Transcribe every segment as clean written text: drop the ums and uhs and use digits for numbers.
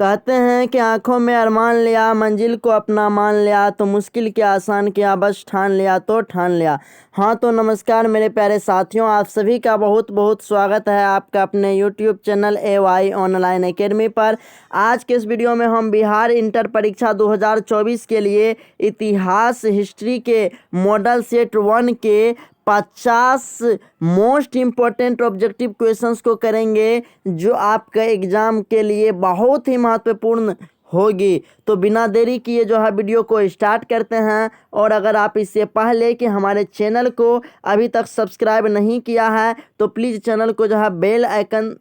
कहते हैं कि आंखों में अरमान लिया, मंजिल को अपना मान लिया, तो मुश्किल के आसान किया, बस ठान लिया तो ठान लिया। हाँ तो नमस्कार मेरे प्यारे साथियों, आप सभी का बहुत बहुत स्वागत है आपका अपने YouTube channel AY online academy पर। आज के इस वीडियो में हम बिहार इंटर परीक्षा 2024 के लिए इतिहास हिस्ट्री के मॉडल सेट 1 के 50 मोस्ट इम्पोर्टेंट ऑब्जेक्टिव क्वेश्चंस को करेंगे, जो आपका एग्जाम के लिए बहुत ही महत्वपूर्ण होगी। तो बिना देरी किए जो है वीडियो को स्टार्ट करते हैं। और अगर आप इससे पहले कि हमारे चैनल को अभी तक सब्सक्राइब नहीं किया है तो प्लीज़ चैनल को जो है बेल आइकन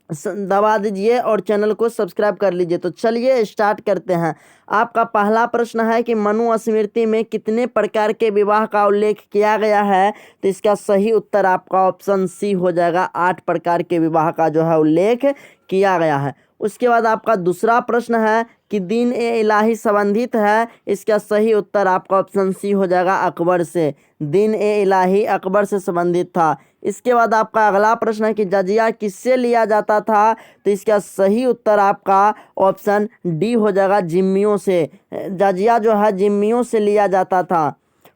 दबा दीजिए और चैनल को सब्सक्राइब कर लीजिए। तो चलिए स्टार्ट करते हैं। आपका पहला प्रश्न है कि मनुस्मृति में कितने प्रकार के विवाह का उल्लेख किया गया है? तो इसका सही उत्तर आपका ऑप्शन सी हो जाएगा। 8 प्रकार के विवाह का जो है उल्लेख किया गया है। उसके बाद आपका दूसरा प्रश्न है कि दीन ए इलाही संबंधित है। इसका सही उत्तर आपका ऑप्शन सी हो जाएगा, अकबर से। दीन ए इलाही अकबर से संबंधित था। इसके बाद आपका अगला प्रश्न है कि जजिया किससे लिया जाता था? तो इसका सही उत्तर आपका ऑप्शन डी हो जाएगा, जिम्मियों से। जजिया जो है जिम्मियों से लिया जाता था।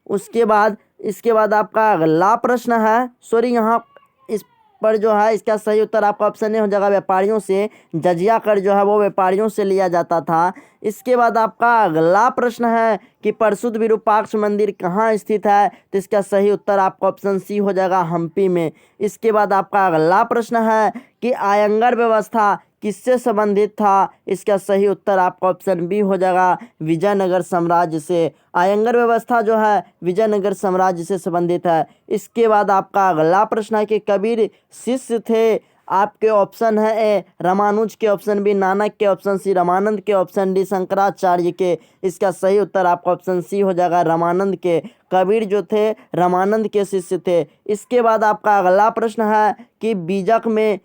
इसके बाद आपका अगला प्रश्न है, सॉरी यहाँ इस पर जो है इसका सही उत्तर आपका ऑप्शन ए हो जाएगा, व्यापारियों से। जजिया कर जो है वो व्यापारियों से लिया जाता था। इसके बाद आपका अगला प्रश्न है कि प्रसिद्ध विरूपाक्ष मंदिर कहाँ स्थित है? तो इसका सही उत्तर आपका ऑप्शन सी हो जाएगा, हम्पी में। इसके बाद आपका अगला प्रश्न है कि आयंगर व्यवस्था किससे संबंधित था? इसका सही उत्तर आपका ऑप्शन बी हो जाएगा, विजयनगर साम्राज्य से। आयंगर व्यवस्था जो है विजयनगर साम्राज्य से संबंधित है। इसके बाद आपका अगला प्रश्न है कि कबीर शिष्य थे। आपके ऑप्शन है ए रामानुज के, ऑप्शन बी नानक के, ऑप्शन सी रामानंद के, ऑप्शन डी शंकराचार्य के। इसका सही उत्तर आपका ऑप्शन सी हो जाएगा, रामानंद के। कबीर जो थे रामानंद के शिष्य थे। इसके बाद आपका अगला प्रश्न है कि बीजक में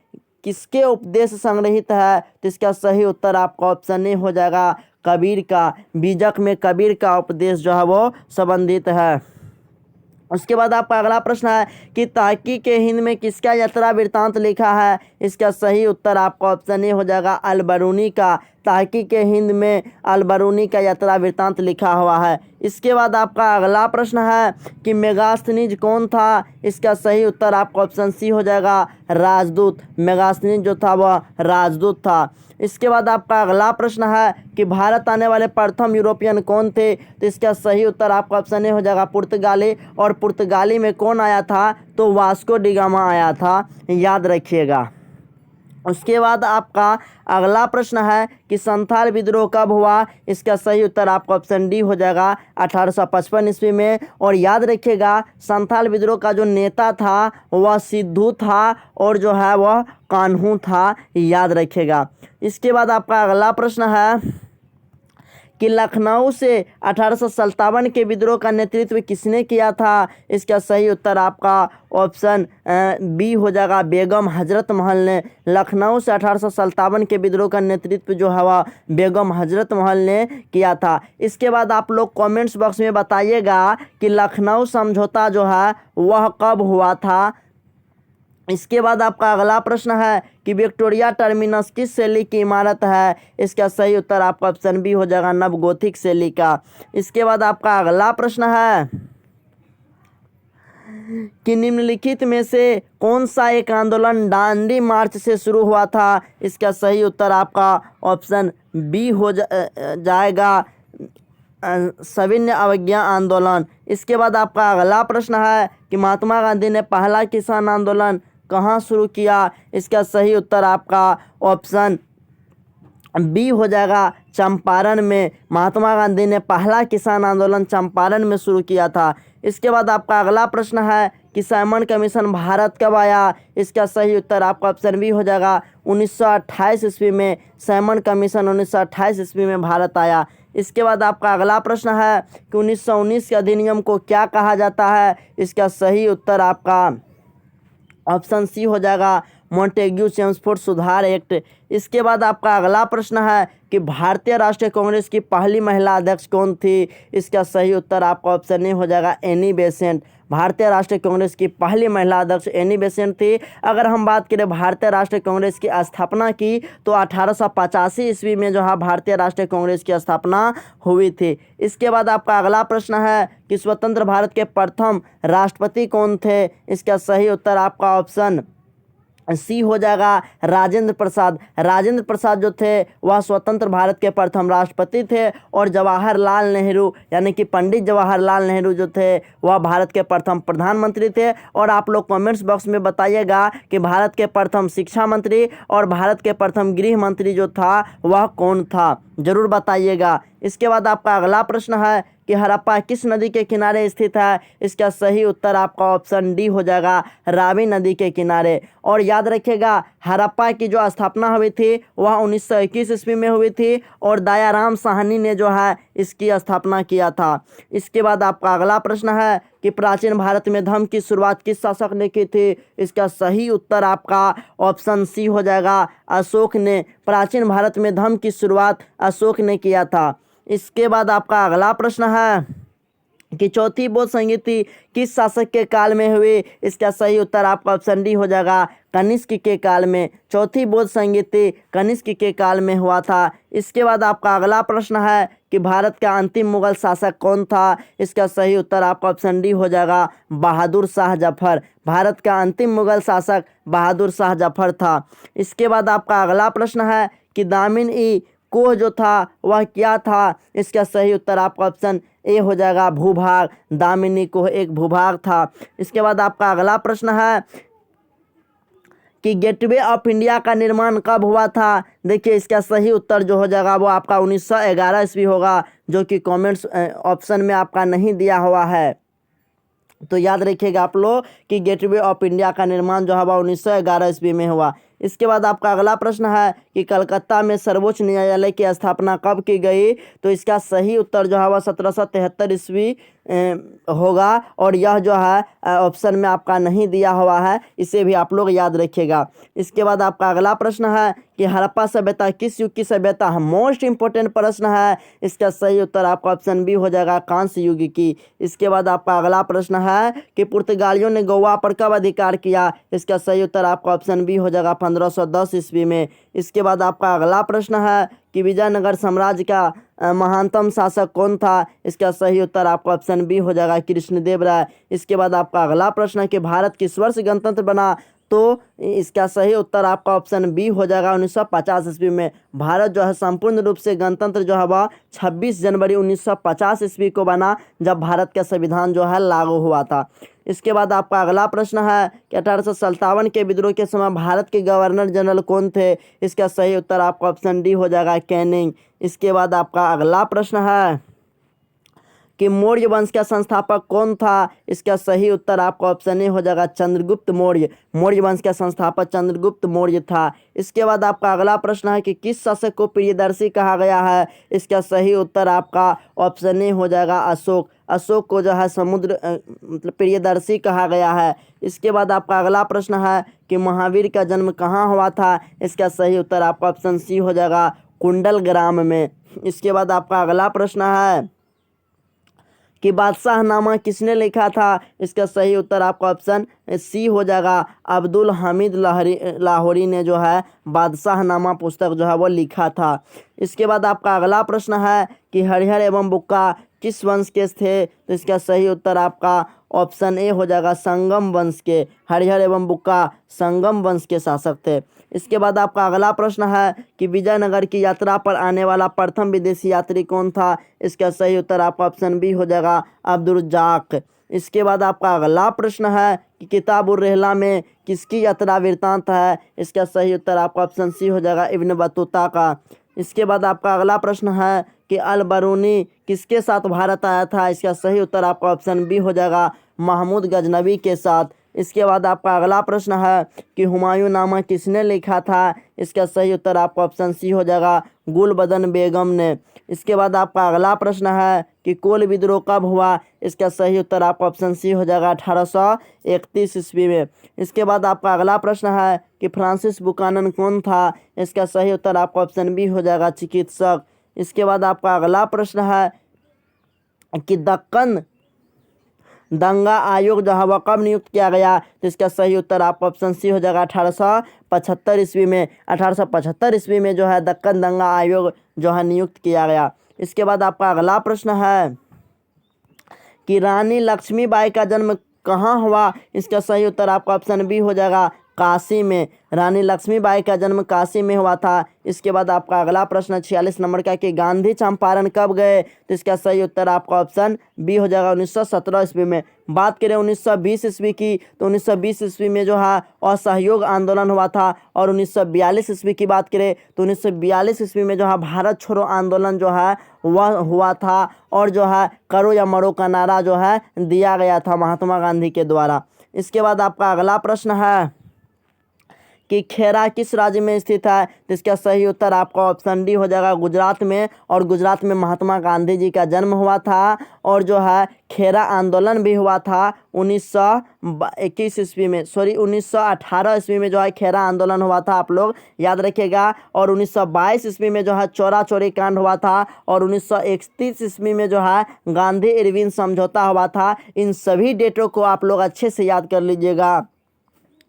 किसके उपदेश संग्रहित है? तो इसका सही उत्तर आपका ऑप्शन ए हो जाएगा, कबीर का। बीजक में कबीर का उपदेश जो है वो संबंधित है। उसके बाद आपका अगला प्रश्न है कि तहकीक हिंद में किसका यात्रा वृत्तांत लिखा है? इसका सही उत्तर आपका ऑप्शन ए हो जाएगा, अलबरूनी का। तहकीक हिंद में अलबरूनी का यात्रा वृत्तांत लिखा हुआ है। इसके बाद आपका अगला प्रश्न है कि मेगास्थनीज कौन था? इसका सही उत्तर आपका ऑप्शन सी हो जाएगा, राजदूत। मेगास्थनीज जो था वह राजदूत था। इसके बाद आपका अगला प्रश्न है कि भारत आने वाले प्रथम यूरोपियन कौन थे? तो इसका सही उत्तर आपका ऑप्शन ए हो जाएगा, पुर्तगाली। और पुर्तगाली में कौन आया था? तो वास्को डी गामा आया था, याद रखिएगा। उसके बाद आपका अगला प्रश्न है कि संथाल विद्रोह कब हुआ? इसका सही उत्तर आपका ऑप्शन डी हो जाएगा, 1855 ईस्वी में। और याद रखिएगा संथाल विद्रोह का जो नेता था वह सिद्धू था और जो है वह कान्हू था, याद रखिएगा। इसके बाद आपका अगला प्रश्न है कि लखनऊ से 1857 के विद्रोह का नेतृत्व किसने किया था? इसका सही उत्तर आपका ऑप्शन बी हो जाएगा, बेगम हजरत महल ने। लखनऊ से 1857 के विद्रोह का नेतृत्व जो है वह बेगम हजरत महल ने किया था। इसके बाद आप लोग कमेंट्स बॉक्स में बताइएगा कि लखनऊ समझौता जो है वह कब हुआ था। इसके बाद आपका अगला प्रश्न है कि विक्टोरिया टर्मिनस किस शैली की इमारत है? इसका सही उत्तर आपका ऑप्शन बी हो जाएगा, नवगोथिक शैली का। इसके बाद आपका अगला प्रश्न है कि निम्नलिखित में से कौन सा एक आंदोलन दांडी मार्च से शुरू हुआ था? इसका सही उत्तर आपका ऑप्शन बी हो जाएगा, सविनय अवज्ञा आंदोलन। इसके बाद आपका अगला प्रश्न है कि महात्मा गांधी ने पहला किसान आंदोलन कहाँ शुरू किया? इसका सही उत्तर आपका ऑप्शन बी हो जाएगा, चंपारण में। महात्मा गांधी ने पहला किसान आंदोलन चंपारण में शुरू किया था। इसके बाद आपका अगला प्रश्न है कि साइमन कमीशन भारत कब आया? इसका सही उत्तर आपका ऑप्शन बी हो जाएगा, 1928 ईस्वी में। साइमन कमीशन 1928 ईस्वी में भारत आया। इसके बाद आपका अगला प्रश्न है कि 1919 के अधिनियम को क्या कहा जाता है? इसका सही उत्तर आपका ऑप्शन सी हो जाएगा, मोंटेग्यू चेम्सफोर्ड सुधार एक्ट। इसके बाद आपका अगला प्रश्न है कि भारतीय राष्ट्रीय कांग्रेस की पहली महिला अध्यक्ष कौन थी? इसका सही उत्तर आपका ऑप्शन ए हो जाएगा, एनी बेसेंट। भारतीय राष्ट्रीय कांग्रेस की पहली महिला अध्यक्ष एनी बेसेंट थी। अगर हम बात करें भारतीय राष्ट्रीय कांग्रेस की स्थापना की तो 1885 ईस्वी में जो है भारतीय राष्ट्रीय कांग्रेस की स्थापना हुई थी। इसके बाद आपका अगला प्रश्न है कि स्वतंत्र भारत के प्रथम राष्ट्रपति कौन थे। इसका सही उत्तर आपका ऑप्शन सी हो जाएगा, राजेंद्र प्रसाद। राजेंद्र प्रसाद जो थे वह स्वतंत्र भारत के प्रथम राष्ट्रपति थे और जवाहरलाल नेहरू यानी कि पंडित जवाहरलाल नेहरू जो थे वह भारत के प्रथम प्रधानमंत्री थे। और आप लोग कमेंट्स बॉक्स में बताइएगा कि भारत के प्रथम शिक्षा मंत्री और भारत के प्रथम गृह मंत्री जो था वह कौन था, जरूर बताइएगा। इसके बाद आपका अगला प्रश्न है कि हड़प्पा किस नदी के किनारे स्थित है। इसका सही उत्तर आपका ऑप्शन डी हो जाएगा, रावी नदी के किनारे। और याद रखिएगा हड़प्पा की जो स्थापना हुई थी वह 1921 ईस्वी में हुई थी और दयाराम साहनी ने जो है इसकी स्थापना किया था। इसके बाद आपका अगला प्रश्न है कि प्राचीन भारत में धर्म की शुरुआत किस शासक ने की थी। इसका सही उत्तर आपका ऑप्शन सी हो जाएगा, अशोक ने। प्राचीन भारत में धर्म की शुरुआत अशोक ने किया था। इसके बाद आपका अगला प्रश्न है कि चौथी बौद्ध संहिता किस शासक के काल में हुई। इसका सही उत्तर आपका ऑप्शन डी हो जाएगा, कनिष्क के काल में। चौथी बौद्ध संहिता कनिष्क के काल में हुआ था। इसके बाद आपका अगला प्रश्न है कि भारत का अंतिम मुगल शासक कौन था। इसका सही उत्तर आपका ऑप्शन डी हो जाएगा, बहादुर शाह जफर। भारत का अंतिम मुगल शासक बहादुर शाह जफर था। इसके बाद आपका अगला प्रश्न है कि दामिन ई कोह जो था वह क्या था। इसका सही उत्तर आपका ऑप्शन ए हो जाएगा, भूभाग। दामिनी कोह एक भूभाग था। इसके बाद आपका अगला प्रश्न है कि गेटवे ऑफ इंडिया का निर्माण कब हुआ था। देखिए इसका सही उत्तर जो हो जाएगा वो आपका 1911 ईस्वी होगा, जो कि कमेंट्स ऑप्शन में आपका नहीं दिया हुआ है। तो याद रखिएगा आप लोग कि गेटवे ऑफ इंडिया का निर्माण जो है वह 1911 ईस्वी में हुआ। इसके बाद आपका अगला प्रश्न है कि कलकत्ता में सर्वोच्च न्यायालय की स्थापना कब की गई। तो इसका सही उत्तर जो है वह 1773 ईस्वी होगा और यह जो है ऑप्शन में आपका नहीं दिया हुआ है, इसे भी आप लोग याद रखिएगा। इसके बाद आपका अगला प्रश्न है कि हड़प्पा सभ्यता किस युग की सभ्यता है। मोस्ट इंपॉर्टेंट प्रश्न है। इसका सही उत्तर आपका ऑप्शन बी हो जाएगा, कांस्य युग की। इसके बाद आपका अगला प्रश्न है कि पुर्तगालियों ने गोवा पर कब अधिकार किया। इसका सही उत्तर आपका ऑप्शन बी हो जाएगा, 1510 ईस्वी में। इसके बाद आपका अगला प्रश्न है कि विजयनगर साम्राज्य का महानतम शासक कौन था। इसका सही उत्तर आपका ऑप्शन बी हो जाएगा, कृष्णदेव राय। इसके बाद आपका अगला प्रश्न है कि भारत किस वर्ष गणतंत्र बना। तो इसका सही उत्तर आपका ऑप्शन बी हो जाएगा, 1950 ईस्वी में। भारत जो है संपूर्ण रूप से गणतंत्र जो है वह 26 जनवरी 1950 ईस्वी को बना, जब भारत का संविधान जो है लागू हुआ था। इसके बाद आपका अगला प्रश्न है कि 1857 के विद्रोह के समय भारत के गवर्नर जनरल कौन थे। इसका सही उत्तर आपका ऑप्शन डी हो जाएगा, कैनिंग। इसके बाद आपका अगला प्रश्न है कि मौर्य वंश का संस्थापक कौन था। इसका सही उत्तर आपका ऑप्शन ए हो जाएगा, चंद्रगुप्त मौर्य। मौर्य वंश का संस्थापक चंद्रगुप्त मौर्य था। इसके बाद आपका अगला प्रश्न है कि किस शासक को प्रियदर्शी कहा गया है। इसका सही उत्तर आपका ऑप्शन ए हो जाएगा, अशोक। अशोक को जो है समुद्र मतलब प्रियदर्शी कहा गया है। इसके बाद आपका अगला प्रश्न है कि महावीर का जन्म कहाँ हुआ था। इसका सही उत्तर आपका ऑप्शन सी हो जाएगा, कुंडल ग्राम में। इसके बाद आपका अगला प्रश्न है कि बादशाहनामा किसने लिखा था। इसका सही उत्तर आपका ऑप्शन सी हो जाएगा, अब्दुल हमीद लाहौरी ने जो है बादशाहनामा पुस्तक जो है वो लिखा था। इसके बाद आपका अगला प्रश्न है कि हरिहर एवं बुक्का किस वंश के थे। तो इसका सही उत्तर आपका ऑप्शन ए हो जाएगा, संगम वंश के। हरिहर एवं बुक्का संगम वंश के शासक थे। इसके बाद आपका अगला प्रश्न है कि विजयनगर की यात्रा पर आने वाला प्रथम विदेशी यात्री कौन था। इसका सही उत्तर आपका ऑप्शन बी हो जाएगा, अब्दुर्रज़ाक। इसके बाद आपका अगला प्रश्न है कि किताब-उर-रहला में किसकी यात्रा वृत्तांत है। इसका सही उत्तर आपका ऑप्शन सी हो जाएगा, इब्न बतूता का। इसके बाद आपका अगला प्रश्न है कि अल बरूनी किसके साथ भारत आया था। इसका सही उत्तर आपका ऑप्शन बी हो जाएगा, महमूद गजनवी के साथ। इसके बाद आपका अगला प्रश्न है कि हुमायूं नामा किसने लिखा था। इसका सही उत्तर आपका ऑप्शन सी हो जाएगा, गुलबदन बेगम ने। इसके बाद आपका अगला प्रश्न है कि कोल विद्रोह कब हुआ। इसका सही उत्तर आपका ऑप्शन सी हो जाएगा, 1831 ईस्वी में। इसके बाद आपका अगला प्रश्न है कि फ्रांसिस बुकानन कौन था। इसका सही उत्तर आपका ऑप्शन बी हो जाएगा, चिकित्सक। इसके बाद आपका अगला प्रश्न है कि दक्कन दंगा आयोग जो है वह कब नियुक्त किया गया? तो इसका सही उत्तर आपका ऑप्शन सी हो जाएगा 1875 ईस्वी में। 1875 ईस्वी में जो है दक्कन दंगा आयोग जो है नियुक्त किया गया। इसके बाद आपका अगला प्रश्न है कि रानी लक्ष्मीबाई का जन्म कहाँ हुआ? इसका सही उत्तर आपका ऑप्शन बी हो जाएगा काशी में। रानी लक्ष्मीबाई का जन्म काशी में हुआ था। इसके बाद आपका अगला प्रश्न 46 नंबर का कि गांधी चंपारण कब गए? तो इसका सही उत्तर आपका ऑप्शन बी हो जाएगा 1917 ईस्वी में। बात करें 1920 ईस्वी की, तो 1920 ईस्वी में जो है असहयोग आंदोलन हुआ था। और 1942 ईस्वी की बात करें तो 1942 ईस्वी में जो है भारत छोड़ो आंदोलन जो है वह हुआ था। और जो है करो या मरो का नारा जो है दिया गया था महात्मा गांधी के द्वारा। इसके बाद आपका अगला प्रश्न है कि खेरा किस राज्य में स्थित है? तो इसका सही उत्तर आपका ऑप्शन डी हो जाएगा गुजरात में। और गुजरात में महात्मा गांधी जी का जन्म हुआ था। और जो है खेरा आंदोलन भी हुआ था 1921 ईस्वी में, 1918 ईस्वी में जो है खेरा आंदोलन हुआ था, आप लोग याद रखिएगा। और 1922 ईस्वी में जो है चौरा चौरी कांड हुआ था। और 1931 ईस्वी में जो है गांधी इरविन समझौता हुआ था। इन सभी डेटों को आप लोग अच्छे से याद कर लीजिएगा।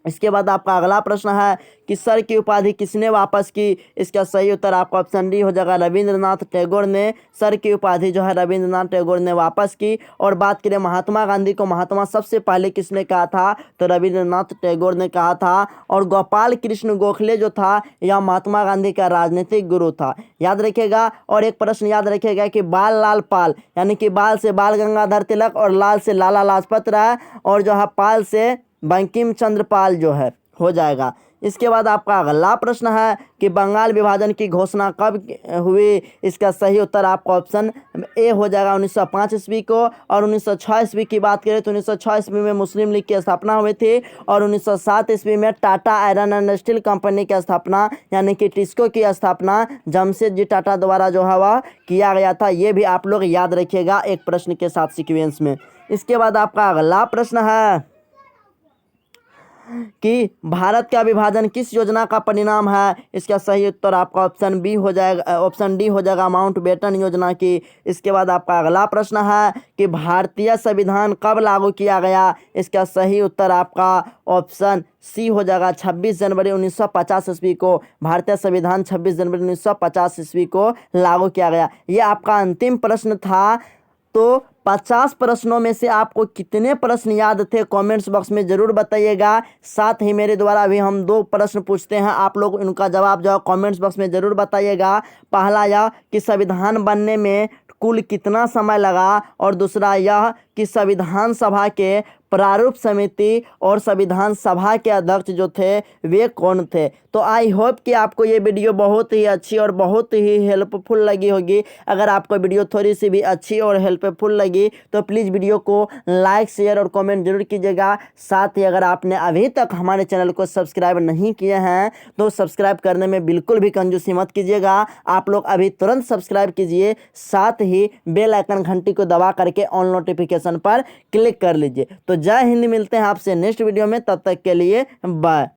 इसके बाद आपका अगला प्रश्न है कि सर की उपाधि किसने वापस की? इसका सही उत्तर आपका ऑप्शन डी हो जाएगा रविंद्रनाथ टैगोर ने सर की उपाधि जो है रविंद्रनाथ टैगोर ने वापस की। और बात करें महात्मा गांधी को महात्मा सबसे पहले किसने कहा था? तो रविंद्रनाथ टैगोर ने कहा था। और गोपाल कृष्ण गोखले जो था यह महात्मा गांधी का राजनीतिक गुरु था, याद रखिएगा। और एक प्रश्न याद रखिएगा कि बाल लाल पाल, यानी कि बाल से बाल गंगाधर तिलक और लाल से लाला लाजपत राय और जो है पाल से बंकिम चंद्र पाल जो है हो जाएगा। इसके बाद आपका अगला प्रश्न है कि बंगाल विभाजन की घोषणा कब हुई? इसका सही उत्तर आपका ऑप्शन ए हो जाएगा 1905 ईस्वी को। और 1906 ईस्वी की बात करें तो 1906 ईस्वी में मुस्लिम लीग की स्थापना हुई थी। और 1907 ईस्वी में Tata iron and steel company की स्थापना यानी कि टिस्को की स्थापना जमशेदजी टाटा द्वारा जो है वह किया गया था। ये भी आप लोग याद रखिएगा एक प्रश्न के साथ सीक्वेंस में। इसके बाद आपका अगला प्रश्न है कि भारत का विभाजन किस योजना का परिणाम है? इसका सही उत्तर आपका ऑप्शन बी हो जाएगा, ऑप्शन डी हो जाएगा माउंटबेटन योजना की। इसके बाद आपका अगला प्रश्न है कि भारतीय संविधान कब लागू किया गया? इसका सही उत्तर आपका ऑप्शन सी हो जाएगा 26 जनवरी 1950 ईस्वी को। भारतीय संविधान 26 जनवरी 1950 ईस्वी को लागू किया गया। ये आपका अंतिम प्रश्न था। तो 50 प्रश्नों में से आपको कितने प्रश्न याद थे कमेंट्स बॉक्स में ज़रूर बताइएगा। साथ ही मेरे द्वारा भी हम 2 प्रश्न पूछते हैं, आप लोग उनका जवाब जो कमेंट्स बॉक्स में ज़रूर बताइएगा। पहला यह कि संविधान बनने में कुल कितना समय लगा, और दूसरा यह कि संविधान सभा के प्रारूप समिति और संविधान सभा के अध्यक्ष जो थे वे कौन थे। तो आई होप कि आपको ये वीडियो बहुत ही अच्छी और बहुत ही हेल्पफुल लगी होगी। अगर आपको वीडियो थोड़ी सी भी अच्छी और हेल्पफुल लगी तो प्लीज़ वीडियो को लाइक शेयर और कमेंट जरूर कीजिएगा। साथ ही अगर आपने अभी तक हमारे चैनल को सब्सक्राइब नहीं किए हैं तो सब्सक्राइब करने में बिल्कुल भी कंजूसी मत कीजिएगा। आप लोग अभी तुरंत सब्सक्राइब कीजिए, साथ ही बेल आइकन घंटी को दबा करके ऑल नोटिफिकेशन पर क्लिक कर लीजिए। तो जय हिंद, मिलते हैं आपसे नेक्स्ट वीडियो में, तब तक के लिए बाय।